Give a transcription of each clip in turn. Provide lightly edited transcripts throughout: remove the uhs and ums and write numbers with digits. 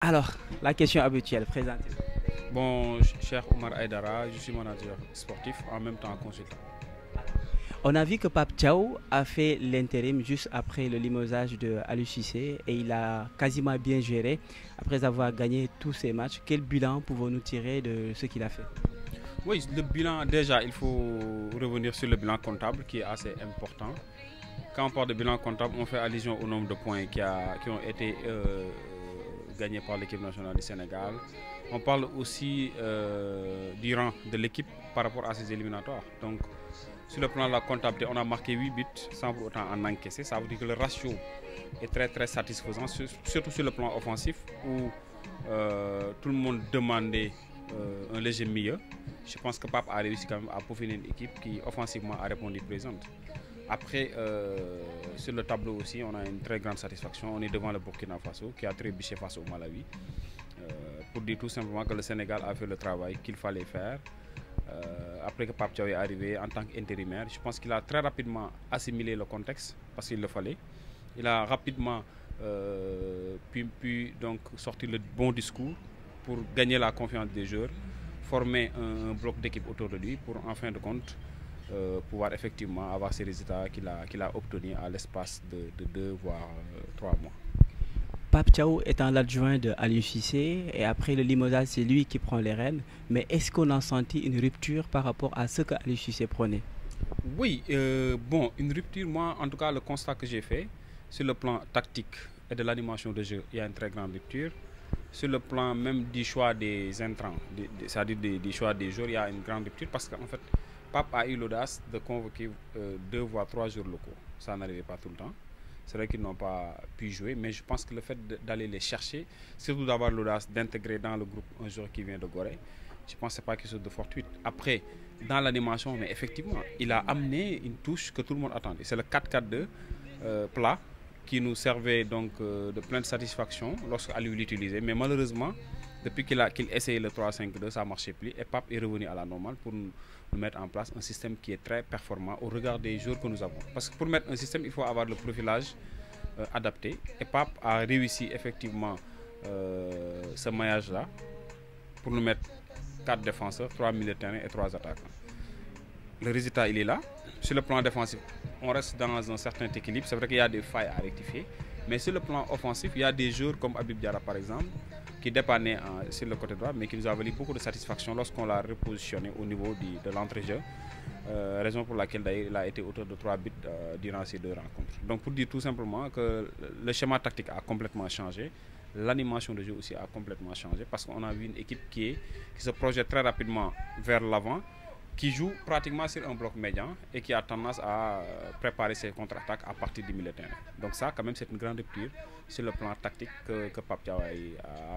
Alors, la question habituelle, présentez. Bon, cher Omar Aydara, je suis manager sportif, en même temps consultant. On a vu que Pape Thiaw a fait l'intérim juste après le limogeage de Aliou Cissé et il a quasiment bien géré après avoir gagné tous ses matchs. Quel bilan pouvons-nous tirer de ce qu'il a fait? Oui, le bilan, déjà, il faut revenir sur le bilan comptable qui est assez important. Quand on parle de bilan comptable, on fait allusion au nombre de points qui ont été gagnés par l'équipe nationale du Sénégal. On parle aussi du rang de l'équipe par rapport à ses éliminatoires. Donc, sur le plan de la comptabilité, on a marqué 8 buts sans pour autant en encaisser. Ça veut dire que le ratio est très très satisfaisant, surtout sur le plan offensif où tout le monde demandait un léger milieu. Je pense que Pape a réussi quand même à peaufiner une équipe qui offensivement a répondu présente. Après, sur le tableau aussi, on a une très grande satisfaction. On est devant le Burkina Faso qui a trébuché face au Malawi. Pour dire tout simplement que le Sénégal a fait le travail qu'il fallait faire. Après que Pape Thiaw est arrivé en tant qu'intérimaire, je pense qu'il a très rapidement assimilé le contexte parce qu'il le fallait. Il a rapidement pu donc sortir le bon discours pour gagner la confiance des joueurs, former un bloc d'équipe autour de lui pour en fin de compte pouvoir effectivement avoir ces résultats qu'il a obtenus à l'espace de 2 voire 3 mois. Pape Thiaw étant l'adjoint de Aliou Cissé et après le limogeage, c'est lui qui prend les rênes. Mais est-ce qu'on a senti une rupture par rapport à ce que Aliou Cissé prenait? Oui, bon, une rupture, moi, en tout cas, le constat que j'ai fait, sur le plan tactique et de l'animation de jeu, il y a une très grande rupture. Sur le plan même du choix des intrants, c'est-à-dire du choix des joueurs, il y a une grande rupture parce qu'en fait, Pape a eu l'audace de convoquer 2 voire 3 joueurs locaux. Ça n'arrivait pas tout le temps. C'est vrai qu'ils n'ont pas pu jouer, mais je pense que le fait d'aller les chercher, surtout d'avoir l'audace d'intégrer dans le groupe un joueur qui vient de Gorée, je pense que ce n'est pas quelque chose de fortuit. Après, dans l'animation, mais effectivement, il a amené une touche que tout le monde attendait. C'est le 4-4-2 plat qui nous servait donc de pleine satisfaction lorsque Aliou l'utilisait. Mais malheureusement, depuis qu'il essayé le 3-5-2, ça ne marchait plus. Et Pape est revenu à la normale pour nous mettre en place un système qui est très performant au regard des joueurs que nous avons. Parce que pour mettre un système, il faut avoir le profilage adapté. Et Pape a réussi effectivement ce maillage-là pour nous mettre 4 défenseurs, 3 milieux de terrain et 3 attaquants. Le résultat, il est là. Sur le plan défensif, on reste dans un certain équilibre. C'est vrai qu'il y a des failles à rectifier. Mais sur le plan offensif, il y a des joueurs comme Habib Diarra par exemple, qui dépannaient sur le côté droit, mais qui nous a valu beaucoup de satisfaction lorsqu'on l'a repositionné au niveau de l'entrejeu. Raison pour laquelle d'ailleurs il a été auteur de 3 buts durant ces 2 rencontres. Donc pour dire tout simplement que le schéma tactique a complètement changé. L'animation de jeu aussi a complètement changé parce qu'on a vu une équipe qui se projette très rapidement vers l'avant, qui joue pratiquement sur un bloc médian et qui a tendance à préparer ses contre-attaques à partir du milieu de terrain. Donc ça, quand même, c'est une grande rupture sur le plan tactique que Pape Thiaw a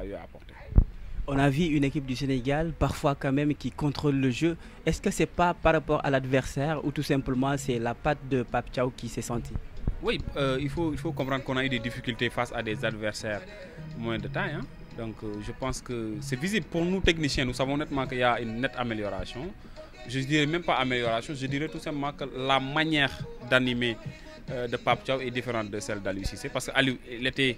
eu à apporter. On a vu une équipe du Sénégal parfois quand même qui contrôle le jeu. Est-ce que c'est pas par rapport à l'adversaire ou tout simplement c'est la patte de Pape Thiaw qui s'est sentie? Oui, il faut comprendre qu'on a eu des difficultés face à des adversaires moins de taille. Hein. Donc je pense que c'est visible pour nous techniciens. Nous savons nettement qu'il y a une nette amélioration. Je ne dirais même pas amélioration, je dirais tout simplement que la manière d'animer de Pape Thiaw est différente de celle d'Aliou Cissé. Parce qu'Aliou, il était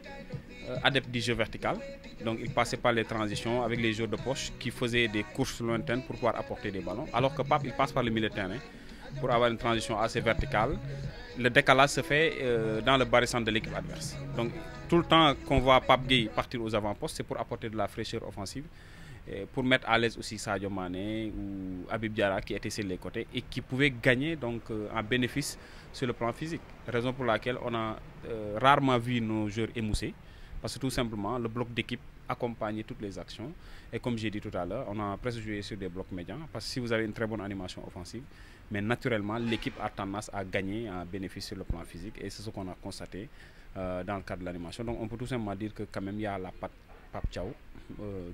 adepte du jeu vertical. Donc il passait par les transitions avec les joueurs de poche qui faisaient des courses lointaines pour pouvoir apporter des ballons. Alors que Pape, il passe par le milieu de terrain pour avoir une transition assez verticale. Le décalage se fait dans le barycentre de l'équipe adverse. Donc tout le temps qu'on voit Pape Gueye partir aux avant-postes, c'est pour apporter de la fraîcheur offensive. Pour mettre à l'aise aussi Sadio Mané ou Habib Diarra qui étaient sur les côtés et qui pouvaient gagner donc en bénéfice sur le plan physique. Raison pour laquelle on a rarement vu nos joueurs émoussés parce que tout simplement le bloc d'équipe accompagnait toutes les actions et comme j'ai dit tout à l'heure, on a presque joué sur des blocs médians parce que si vous avez une très bonne animation offensive, mais naturellement l'équipe a tendance à gagner en bénéfice sur le plan physique et c'est ce qu'on a constaté dans le cadre de l'animation. Donc on peut tout simplement dire que quand même il y a la patte Pape Thiaw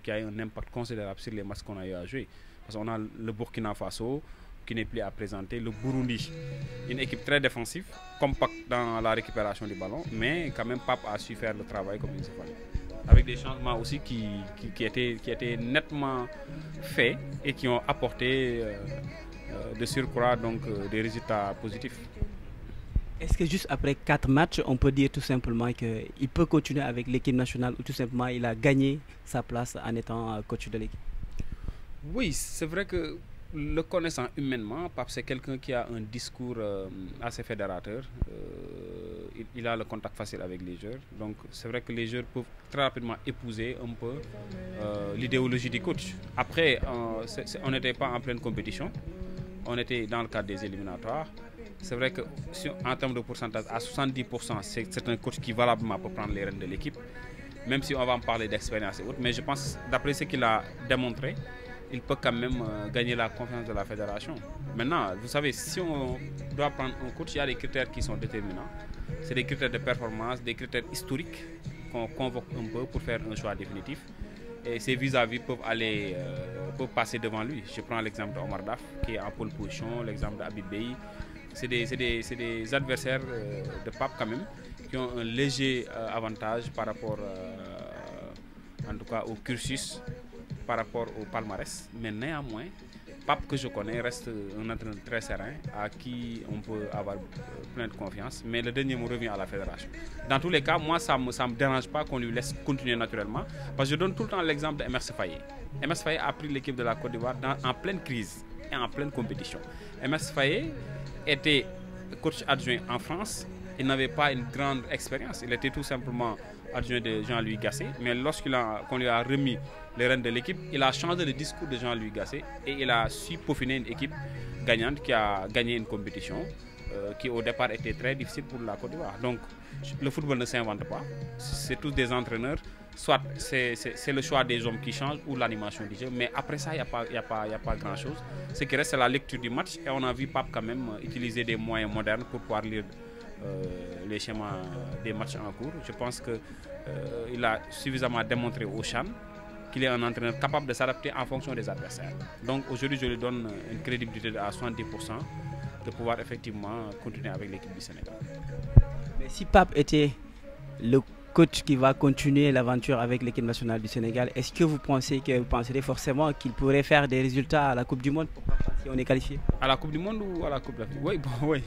qui a un impact considérable sur les matchs qu'on a eu à jouer. Parce qu'on a le Burkina Faso qui n'est plus à présenter, le Burundi, une équipe très défensive, compacte dans la récupération du ballon, mais quand même Pape a su faire le travail comme il se fallait. Avec des changements aussi qui étaient nettement faits et qui ont apporté de surcroît donc, des résultats positifs. Est-ce que juste après 4 matchs, on peut dire tout simplement qu'il peut continuer avec l'équipe nationale ou tout simplement il a gagné sa place en étant coach de l'équipe? Oui, c'est vrai que le connaissant humainement, Pape, c'est quelqu'un qui a un discours assez fédérateur. Il a le contact facile avec les joueurs. Donc, c'est vrai que les joueurs peuvent très rapidement épouser un peu l'idéologie du coach. Après, on n'était pas en pleine compétition. On était dans le cadre des éliminatoires. C'est vrai que en termes de pourcentage, à 70%, c'est un coach qui valablement peut prendre les rênes de l'équipe. Même si on va en parler d'expérience et autres. Mais je pense, d'après ce qu'il a démontré, il peut quand même gagner la confiance de la fédération. Maintenant, vous savez, si on doit prendre un coach, il y a des critères qui sont déterminants. C'est des critères de performance, des critères historiques qu'on convoque un peu pour faire un choix définitif. Et ses vis-à-vis peuvent passer devant lui. Je prends l'exemple d'Omar Daf, qui est en pole position, l'exemple d'Habib Bey. C'est des adversaires de Pape quand même, qui ont un léger avantage par rapport, en tout cas, au cursus, par rapport au palmarès. Mais néanmoins, Pape que je connais reste un entraîneur très serein à qui on peut avoir plein de confiance. Mais le dernier mot revient à la fédération. Dans tous les cas, moi, ça ne me dérange pas qu'on lui laisse continuer naturellement. Parce que je donne tout le temps l'exemple d'Emerse Faye. Emerse Faye a pris l'équipe de la Côte d'Ivoire en pleine crise et en pleine compétition. Emerse Faye était coach adjoint en France. Il n'avait pas une grande expérience. Il était tout simplement adjoint de Jean-Louis Gasset. Mais qu'on lui a remis les rênes de l'équipe, il a changé le discours de Jean-Louis Gasset et il a su peaufiner une équipe gagnante qui a gagné une compétition qui au départ était très difficile pour la Côte d'Ivoire. Donc le football ne s'invente pas. C'est tous des entraîneurs. Soit c'est le choix des hommes qui change ou l'animation du jeu. Mais après ça, il n'y a pas grand-chose. Ce qui reste, c'est la lecture du match. Et on a vu Pape quand même utiliser des moyens modernes pour pouvoir lire les schémas des matchs en cours. Je pense qu'il a suffisamment démontré au CHAN qu'il est un entraîneur capable de s'adapter en fonction des adversaires. Donc aujourd'hui, je lui donne une crédibilité à 70% de pouvoir effectivement continuer avec l'équipe du Sénégal. Mais si Pape était le coach qui va continuer l'aventure avec l'équipe nationale du Sénégal, est-ce que vous penserez forcément qu'il pourrait faire des résultats à la Coupe du Monde si on est qualifié? À la Coupe du Monde ou à la Coupe d'Afrique? Oui, bon, oui.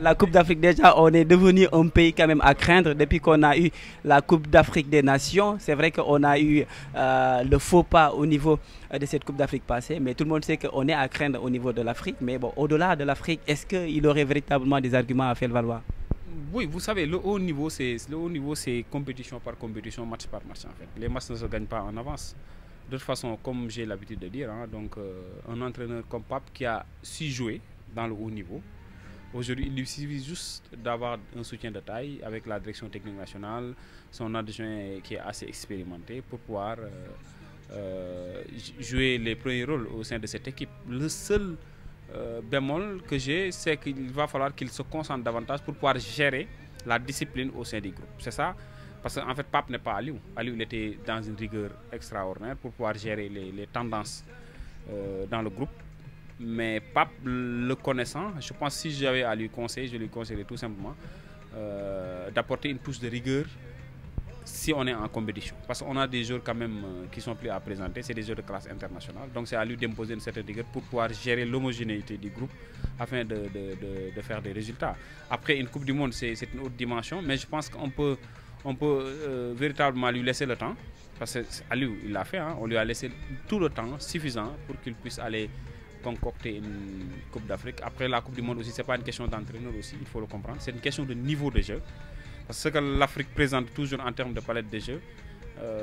La Coupe d'Afrique, déjà, on est devenu un pays quand même à craindre depuis qu'on a eu la Coupe d'Afrique des Nations. C'est vrai qu'on a eu le faux pas au niveau de cette Coupe d'Afrique passée, mais tout le monde sait qu'on est à craindre au niveau de l'Afrique. Mais bon, au-delà de l'Afrique, est-ce qu'il aurait véritablement des arguments à faire valoir? Oui, vous savez, le haut niveau, c'est compétition par compétition, match par match en fait. Les matchs ne se gagnent pas en avance. De toute façon, comme j'ai l'habitude de dire, un entraîneur comme Pape qui a su jouer dans le haut niveau, aujourd'hui, il lui suffit juste d'avoir un soutien de taille avec la direction technique nationale, son adjoint qui est assez expérimenté pour pouvoir jouer les premiers rôles au sein de cette équipe. Le seul bémol que j'ai, c'est qu'il va falloir qu'il se concentre davantage pour pouvoir gérer la discipline au sein du groupe. C'est ça, parce qu'en fait, Pape n'est pas Aliou. Aliou, il était dans une rigueur extraordinaire pour pouvoir gérer les tendances dans le groupe. Mais Pape, le connaissant, je pense que si j'avais à lui conseiller, je lui conseillerais tout simplement d'apporter une touche de rigueur si on est en compétition. Parce qu'on a des joueurs quand même qui sont plus à présenter, c'est des joueurs de classe internationale. Donc c'est à lui d'imposer une certaine rigueur pour pouvoir gérer l'homogénéité du groupe afin de faire des résultats. Après, une Coupe du Monde, c'est une autre dimension, mais je pense qu'on peut véritablement lui laisser le temps. Parce qu'à lui, il l'a fait, hein, on lui a laissé tout le temps suffisant pour qu'il puisse aller concocter une Coupe d'Afrique. Après la Coupe du Monde aussi, ce n'est pas une question d'entraîneur aussi, il faut le comprendre. C'est une question de niveau de jeu. Parce que ce que l'Afrique présente toujours en termes de palette de jeu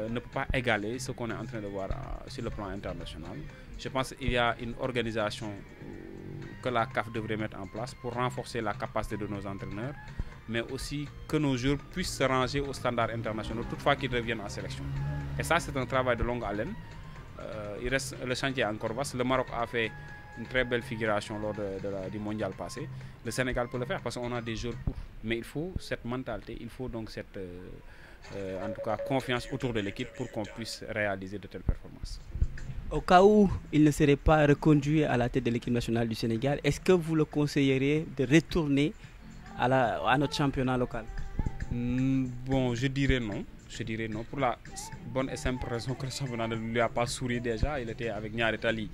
ne peut pas égaler ce qu'on est en train de voir sur le plan international. Je pense qu'il y a une organisation que la CAF devrait mettre en place pour renforcer la capacité de nos entraîneurs, mais aussi que nos joueurs puissent se ranger aux standards internationaux toutefois qu'ils reviennent en sélection. Et ça, c'est un travail de longue haleine. Il reste le chantier encore vaste. Le Maroc a fait une très belle figuration lors du mondial passé. Le Sénégal peut le faire parce qu'on a des joueurs pour. Mais il faut cette mentalité, il faut donc cette en tout cas, confiance autour de l'équipe pour qu'on puisse réaliser de telles performances. Au cas où il ne serait pas reconduit à la tête de l'équipe nationale du Sénégal, est-ce que vous le conseilleriez de retourner à notre championnat local? Bon, je dirais non. Je dirais non, pour la bonne et simple raison que le championnat ne lui a pas souri déjà. Il était avec Niaretali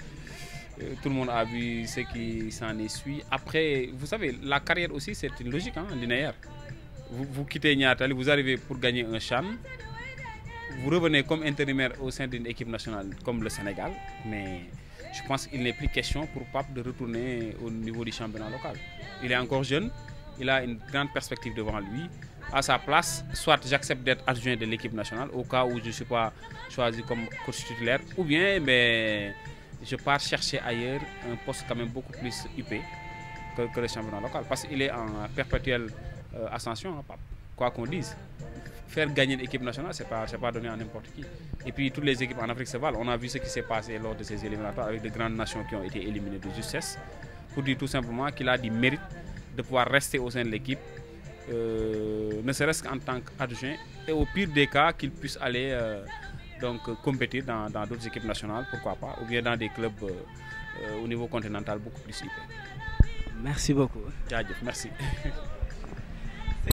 Tout le monde a vu ce qui s'en est suivi. Après, vous savez, la carrière aussi, c'est une logique linéaire. Vous quittez Niatali, vous arrivez pour gagner un CHAN. Vous revenez comme intérimaire au sein d'une équipe nationale comme le Sénégal. Mais je pense qu'il n'est plus question pour Pape de retourner au niveau du championnat local. Il est encore jeune, il a une grande perspective devant lui. À sa place, soit j'accepte d'être adjoint de l'équipe nationale au cas où je ne suis pas choisi comme coach titulaire, ou bien je pars chercher ailleurs un poste quand même beaucoup plus huppé que le championnat local. Parce qu'il est en perpétuelle ascension, quoi qu'on dise. Faire gagner une équipe nationale, ce n'est pas donné à n'importe qui. Et puis toutes les équipes en Afrique se valent. On a vu ce qui s'est passé lors de ces éliminatoires avec de grandes nations qui ont été éliminées de justesse. Pour dire tout simplement qu'il a du mérite de pouvoir rester au sein de l'équipe, ne serait-ce qu'en tant qu'adjoint. Et au pire des cas, qu'il puisse aller donc, compétir dans d'autres équipes nationales, pourquoi pas, ou bien dans des clubs au niveau continental beaucoup plus hyper. Merci beaucoup. Merci.